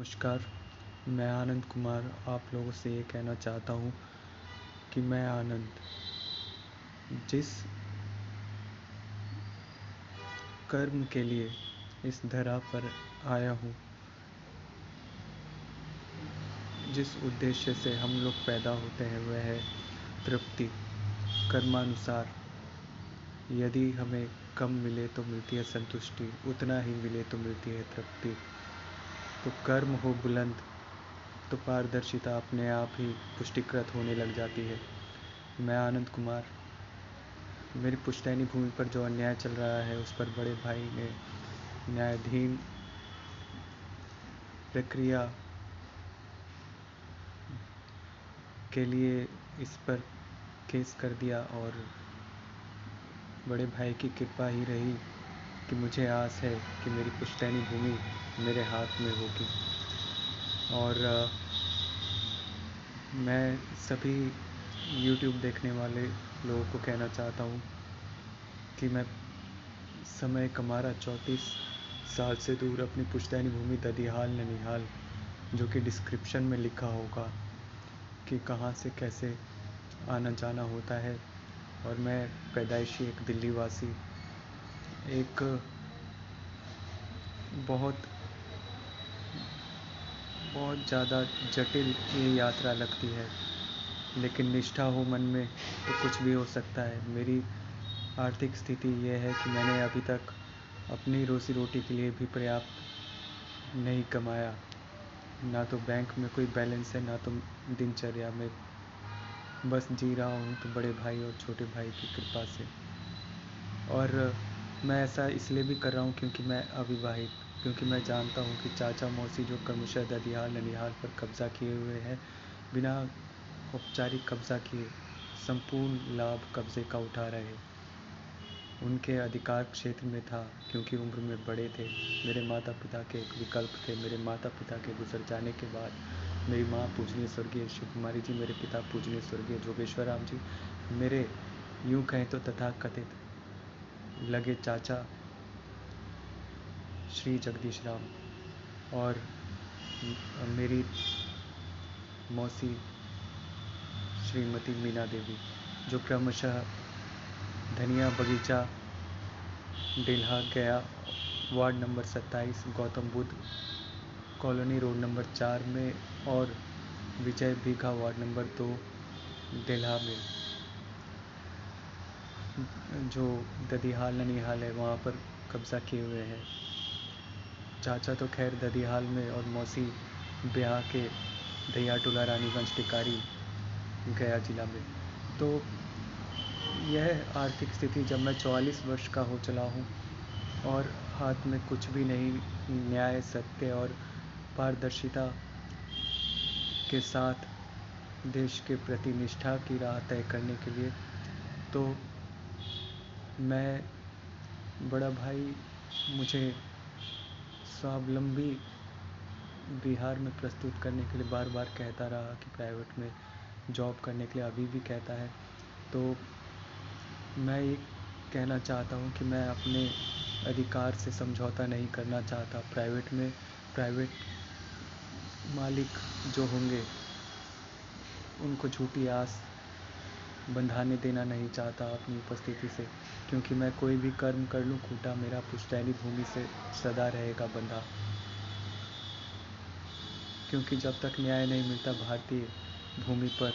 नमस्कार। मैं आनंद कुमार आप लोगों से ये कहना चाहता हूँ कि मैं आनंद जिस कर्म के लिए इस धरा पर आया हूँ, जिस उद्देश्य से हम लोग पैदा होते हैं वह है तृप्ति। कर्मानुसार यदि हमें कम मिले तो मिलती है संतुष्टि, उतना ही मिले तो मिलती है तृप्ति। तो कर्म हो बुलंद तो पारदर्शिता अपने आप ही पुष्टिकृत होने लग जाती है। मैं आनंद कुमार, मेरी पुश्तैनी भूमि पर जो अन्याय चल रहा है उस पर बड़े भाई ने न्यायाधीन प्रक्रिया के लिए इस पर केस कर दिया और बड़े भाई की कृपा ही रही कि मुझे आस है कि मेरी पुश्तैनी भूमि मेरे हाथ में होगी। और मैं सभी YouTube देखने वाले लोगों को कहना चाहता हूँ कि मैं समय कमारा 34 साल से दूर अपनी पुश्तैनी भूमि ददिहाल ननिहाल, जो कि डिस्क्रिप्शन में लिखा होगा कि कहाँ से कैसे आना जाना होता है। और मैं पैदाइशी एक दिल्ली वासी, एक बहुत ज़्यादा जटिल ये यात्रा लगती है, लेकिन निष्ठा हो मन में तो कुछ भी हो सकता है। मेरी आर्थिक स्थिति ये है कि मैंने अभी तक अपनी रोज़ी रोटी के लिए भी पर्याप्त नहीं कमाया। ना तो बैंक में कोई बैलेंस है, ना तो दिनचर्या में, बस जी रहा हूँ तो बड़े भाई और छोटे भाई की कृपा से। और मैं ऐसा इसलिए भी कर रहा हूँ क्योंकि मैं अविवाहित, क्योंकि मैं जानता हूँ कि चाचा मौसी जो क्रमशः ददिहाल ननिहाल पर कब्ज़ा किए हुए हैं, बिना औपचारिक कब्ज़ा किए संपूर्ण लाभ कब्ज़े का उठा रहे, उनके अधिकार क्षेत्र में था क्योंकि उम्र में बड़े थे। मेरे माता पिता के एक विकल्प थे। मेरे माता पिता के गुजर जाने के बाद मेरी माँ पूजनीय स्वर्गीय शिव कुमारी जी, मेरे पिता पूजनीय स्वर्गीय जोगेश्वर राम जी, मेरे यूँ कहें तो तथाकथित लगे चाचा श्री जगदीश राम, और मेरी मौसी श्रीमती मीना देवी, जो क्रमशः धनिया बगीचा डेल्हा गया ward number 27 Gautam Buddha colony road number 4 में और विजय बीघा वार्ड नंबर 2 डेल्हा में जो ददिहाल ननिहाल है वहाँ पर कब्ज़ा किए हुए हैं। चाचा तो खैर ददिहाल में और मौसी ब्याह के दहिया टोला रानीगंज टिकारी गया जिला में। तो यह आर्थिक स्थिति जब मैं 44 वर्ष का हो चला हूँ और हाथ में कुछ भी नहीं, न्याय सत्य और पारदर्शिता के साथ देश के प्रति निष्ठा की राह तय करने के लिए, तो मैं बड़ा भाई मुझे स्वावलंबी बिहार में प्रस्तुत करने के लिए बार बार कहता रहा कि प्राइवेट में जॉब करने के लिए अभी भी कहता है। तो मैं ये कहना चाहता हूँ कि मैं अपने अधिकार से समझौता नहीं करना चाहता। प्राइवेट मालिक जो होंगे उनको झूठी आस बंधाने देना नहीं चाहता अपनी उपस्थिति से, क्योंकि मैं कोई भी कर्म कर लूँ, खूंटा मेरा पुश्तैनी भूमि से सदा रहेगा बंधा। क्योंकि जब तक न्याय नहीं मिलता भारतीय भूमि पर,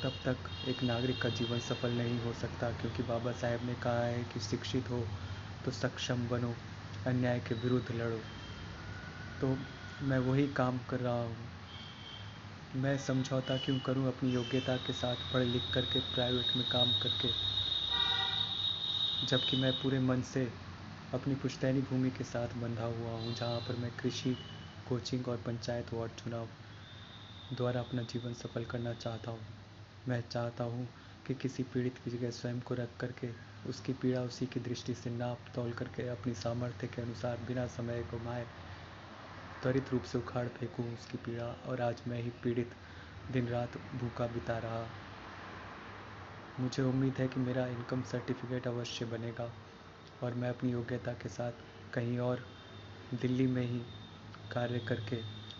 तब तक एक नागरिक का जीवन सफल नहीं हो सकता। क्योंकि बाबा साहेब ने कहा है कि शिक्षित हो तो सक्षम बनो, अन्याय के विरुद्ध लड़ो। तो मैं वही काम कर रहा हूँ। मैं समझौता क्यों करूँ अपनी योग्यता के साथ पढ़ लिख करके प्राइवेट में काम करके, जबकि मैं पूरे मन से अपनी पुश्तैनी भूमि के साथ बंधा हुआ हूँ, जहाँ पर मैं कृषि कोचिंग और पंचायत वार्ड चुनाव द्वारा अपना जीवन सफल करना चाहता हूँ। मैं चाहता हूँ कि किसी पीड़ित की जगह स्वयं को रख करके उसकी पीड़ा उसी की दृष्टि से नाप तौल करके अपनी सामर्थ्य के अनुसार बिना समय गंवाए त्वरित रूप से उखाड़ फेंकूँ उसकी पीड़ा। और आज मैं ही पीड़ित दिन रात भूखा बिता रहा। मुझे उम्मीद है कि मेरा इनकम सर्टिफिकेट अवश्य बनेगा और मैं अपनी योग्यता के साथ कहीं और दिल्ली में ही कार्य करके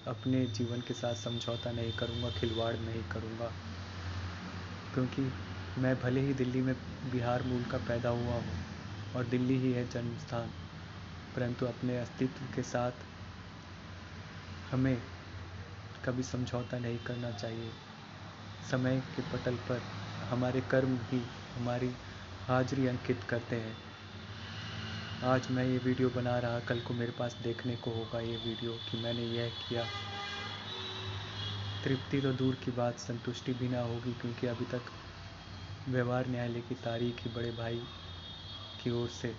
अपने जीवन के साथ समझौता नहीं करूँगा, खिलवाड़ नहीं करूँगा। क्योंकि मैं भले ही दिल्ली में बिहार मूल का पैदा हुआ हूँ और दिल्ली ही है जन्म स्थान, परंतु अपने अस्तित्व के साथ हमें कभी समझौता नहीं करना चाहिए। समय के पटल पर हमारे कर्म ही हमारी हाजिरी अंकित करते हैं। आज मैं ये वीडियो बना रहा, कल को मेरे पास देखने को होगा ये वीडियो कि मैंने यह किया। तृप्ति तो दूर की बात, संतुष्टि भी ना होगी, क्योंकि अभी तक व्यवहार न्यायालय की तारीख ही बड़े भाई की ओर से,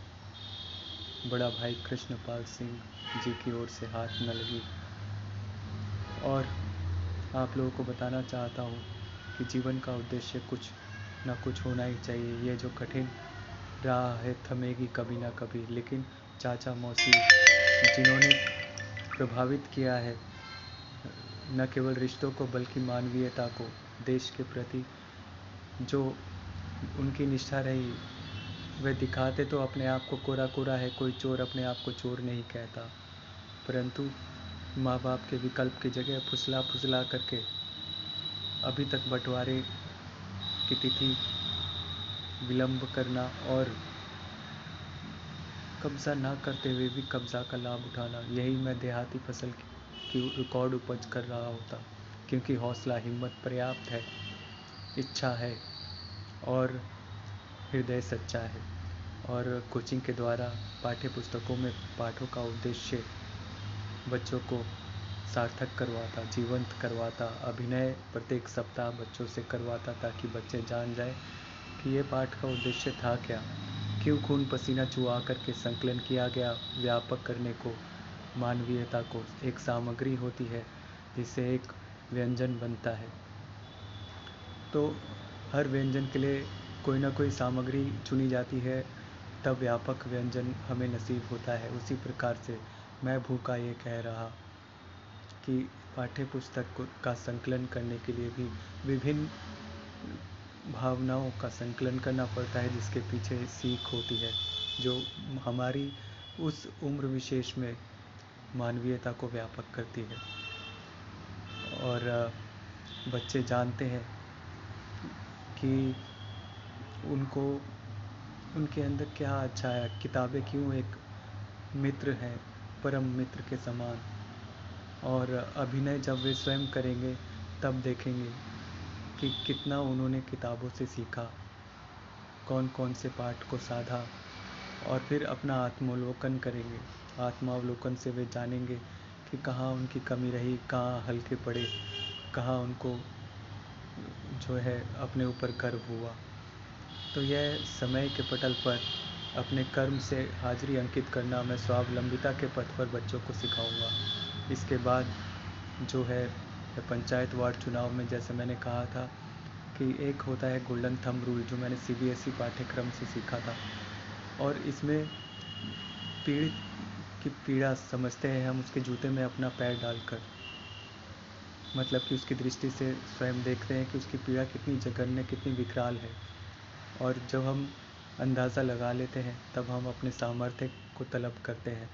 बड़ा भाई कृष्णपाल सिंह जी की ओर से हाथ न लगी। और आप लोगों को बताना चाहता हूँ कि जीवन का उद्देश्य कुछ ना कुछ होना ही चाहिए। ये जो कठिन राह है थमेगी कभी ना कभी, लेकिन चाचा मौसी जिन्होंने प्रभावित किया है न केवल रिश्तों को बल्कि मानवीयता को, देश के प्रति जो उनकी निष्ठा रही, वे दिखाते तो अपने आप को कोरा कोरा है, कोई चोर अपने आप को चोर नहीं कहता, परंतु माँ बाप के विकल्प की जगह फुसला फुसला करके अभी तक बंटवारे की तिथि विलंब करना और कब्जा ना करते हुए भी कब्जा का लाभ उठाना, यही मैं देहाती फसल की रिकॉर्ड उपज कर रहा होता। क्योंकि हौसला हिम्मत पर्याप्त है, इच्छा है और हृदय सच्चा है। और कोचिंग के द्वारा पाठ्य पुस्तकों में पाठों का उद्देश्य बच्चों को सार्थक करवाता, जीवंत करवाता, अभिनय प्रत्येक सप्ताह बच्चों से करवाता, ताकि बच्चे जान जाए कि ये पाठ का उद्देश्य था क्या, क्यों खून पसीना चुहा करके संकलन किया गया। व्यापक करने को, मानवीयता को एक सामग्री होती है जिससे एक व्यंजन बनता है, तो हर व्यंजन के लिए कोई ना कोई सामग्री चुनी जाती है, तब व्यापक व्यंजन हमें नसीब होता है। उसी प्रकार से मैं भूखा ये कह रहा कि पाठ्य पुस्तक का संकलन करने के लिए भी विभिन्न भावनाओं का संकलन करना पड़ता है, जिसके पीछे सीख होती है जो हमारी उस उम्र विशेष में मानवीयता को व्यापक करती है। और बच्चे जानते हैं कि उनको उनके अंदर क्या अच्छा है, किताबें क्यों एक मित्र हैं, परम मित्र के समान। और अभिनय जब वे स्वयं करेंगे तब देखेंगे कि कितना उन्होंने किताबों से सीखा, कौन कौन से पाठ को साधा, और फिर अपना आत्मावलोकन करेंगे। आत्मावलोकन से वे जानेंगे कि कहाँ उनकी कमी रही, कहाँ हल्के पड़े, कहाँ उनको जो है अपने ऊपर गर्व हुआ। तो यह समय के पटल पर अपने कर्म से हाजिरी अंकित करना मैं स्वावलंबिता के पथ पर बच्चों को सिखाऊंगा। इसके बाद जो है पंचायत वार्ड चुनाव में, जैसे मैंने कहा था कि एक होता है गोल्डन थंब रूल, जो मैंने सीबीएसई पाठ्यक्रम से सीखा था, और इसमें पीड़ित की पीड़ा समझते हैं हम उसके जूते में अपना पैर डालकर। मतलब कि उसकी दृष्टि से स्वयं देखते हैं कि उसकी पीड़ा कितनी जघन्य, कितनी विकराल है, और जब हम अंदाज़ा लगा लेते हैं तब हम अपने सामर्थ्य को तलब करते हैं।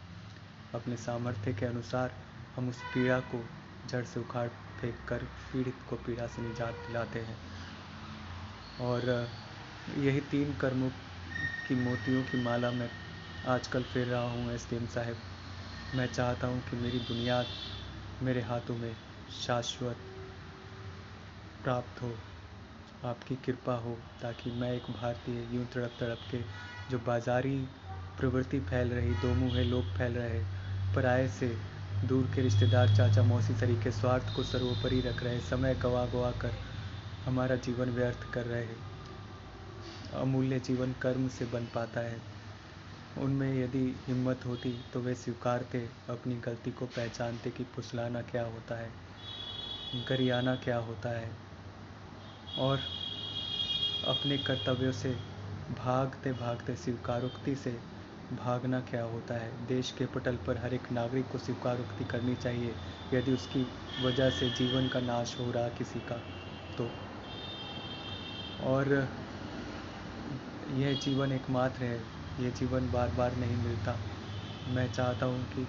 अपने सामर्थ्य के अनुसार हम उस पीड़ा को जड़ से उखाड़ फेंक कर पीड़ित को पीड़ा से निजात दिलाते हैं। और यही 3 कर्मों की मोतियों की माला मैं आजकल फेर रहा हूँ एसडीएम साहब। मैं चाहता हूँ कि मेरी बुनियाद मेरे हाथों में शाश्वत प्राप्त हो, आपकी कृपा हो, ताकि मैं एक भारतीय यूं तड़प तड़प के, जो बाजारी प्रवृत्ति फैल रही, दो मुँहे लोग फैल रहे, पराये से दूर के रिश्तेदार चाचा मौसी तरीके स्वार्थ को सर्वोपरि रख रहे, समय गवा गवा कर हमारा जीवन व्यर्थ कर रहे हैं। अमूल्य जीवन कर्म से बन पाता है। उनमें यदि हिम्मत होती तो वे स्वीकारते, अपनी गलती को पहचानते कि फुसलाना क्या होता है, गरियाना क्या होता है, और अपने कर्तव्यों से भागते भागते स्वीकारोक्ति से भागना क्या होता है। देश के पटल पर हर एक नागरिक को स्वीकारोक्ति करनी चाहिए, यदि उसकी वजह से जीवन का नाश हो रहा किसी का तो। और यह जीवन एकमात्र है, यह जीवन बार बार नहीं मिलता। मैं चाहता हूँ कि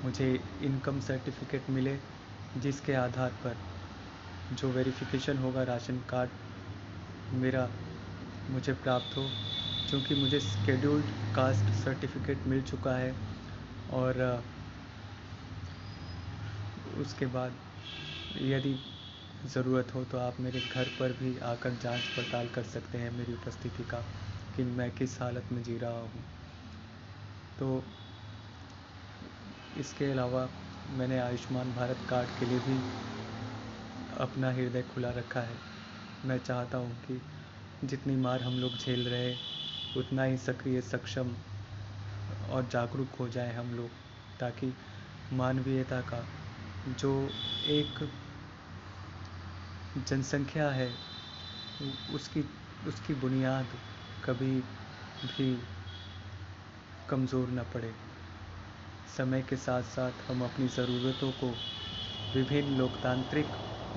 मुझे इनकम सर्टिफिकेट मिले, जिसके आधार पर जो वेरिफिकेशन होगा राशन कार्ड मेरा मुझे प्राप्त हो, क्योंकि मुझे शेड्यूल्ड कास्ट सर्टिफिकेट मिल चुका है। और उसके बाद यदि ज़रूरत हो तो आप मेरे घर पर भी आकर जांच पड़ताल कर सकते हैं मेरी उपस्थिति का, कि मैं किस हालत में जी रहा हूँ। तो इसके अलावा मैंने आयुष्मान भारत कार्ड के लिए भी अपना हृदय खुला रखा है। मैं चाहता हूँ कि जितनी मार हम लोग झेल रहे उतना ही सक्रिय, सक्षम और जागरूक हो जाए हम लोग, ताकि मानवीयता का जो एक जनसंख्या है उसकी उसकी बुनियाद कभी भी कमज़ोर न पड़े। समय के साथ साथ हम अपनी ज़रूरतों को विभिन्न लोकतांत्रिक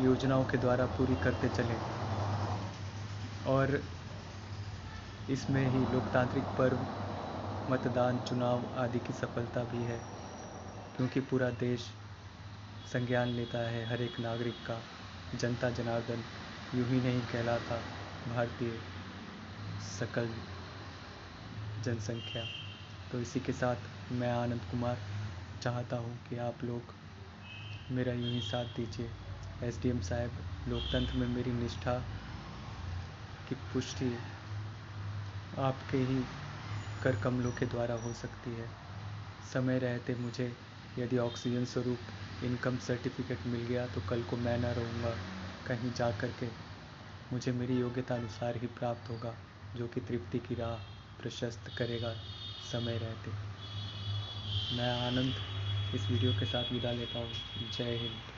योजनाओं के द्वारा पूरी करते चलें, और इसमें ही लोकतांत्रिक पर्व, मतदान, चुनाव आदि की सफलता भी है, क्योंकि पूरा देश संज्ञान लेता है हर एक नागरिक का। जनता जनार्दन यूं ही नहीं कहलाता भारतीय सकल जनसंख्या। तो इसी के साथ मैं आनंद कुमार चाहता हूं कि आप लोग मेरा यूं ही साथ दीजिए। एसडीएम साहब, लोकतंत्र में मेरी निष्ठा की पुष्टि आपके ही कर कमलों के द्वारा हो सकती है। समय रहते मुझे यदि ऑक्सीजन स्वरूप इनकम सर्टिफिकेट मिल गया तो कल को मैं न रहूँगा कहीं जा कर के, मुझे मेरी योग्यता अनुसार ही प्राप्त होगा, जो कि तृप्ति की राह प्रशस्त करेगा समय रहते। मैं आनंद इस वीडियो के साथ विदा लेता हूँ। जय हिंद।